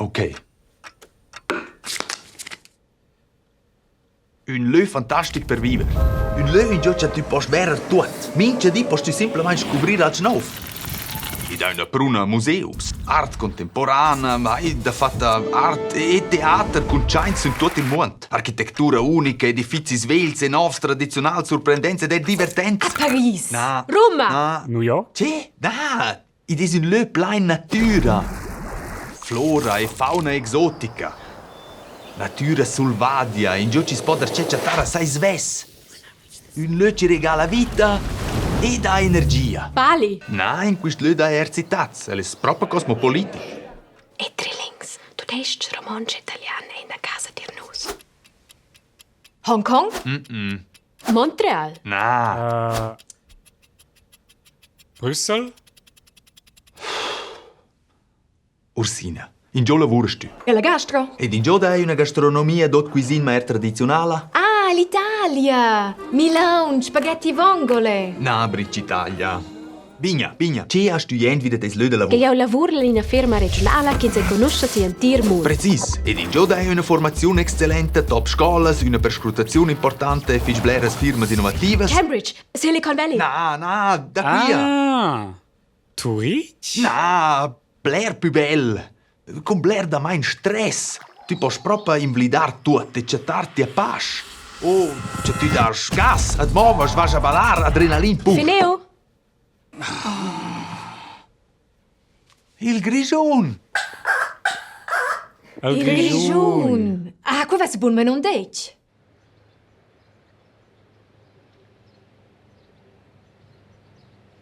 Ok. Un lö fantastic per vivere. Un lö in gioccia tu pots verer tot. Mince di pots tu semplicemente scoprire al nou. Ed è una pruna museums. Art contemporanea, ma è da fatta art e teatro con chains in tutto il mondo. Architettura unica, edifici svelzi, novs, tradizionali, sorprendenti ed è divertente. A Paris. Na. Roma. Na. New York? C'è? Da! Ed è un lö plein natura. Flora e fauna exotica. Natura sulvadia, in giù ci si può cercare assai sves. Un lö ci regala vita e dà energia. Bali. Na, in questo lö dà erzitaz, è proprio cosmopolita. E Trillings, tu deist romanze italiane in der casa di Arnus. Hong Kong? Montreal? Na, Brüssel? Ursina, in giù lavori tu. E la gastro? Ed in giù dai una gastronomia d'hot cuisine ma tradizionale? Ah, l'Italia! Milan, spaghetti vongole. Na, Italia. Bigna. C'è a student wieder des lö de Che lavoro. io lavoro in una firma regionale che si conosce in tir mondo. Precis. Ed in giù dai una formazione eccellente, top scuolas, una perscrutazione importante, fischbleres firmas innovativas. Cambridge, Silicon Valley. Na, da qui. Ah, Zurich? Na, Blair più bel. Con Blair da mein stress. Tu puoi proprio invalidar tutto e cettarti a pace. Oh, se tu das gas, ad muovas, vas a ballar, adrenalin pur. Fineo? Il grison. El Il Grigiun. Ah, qua va si buon me non dec.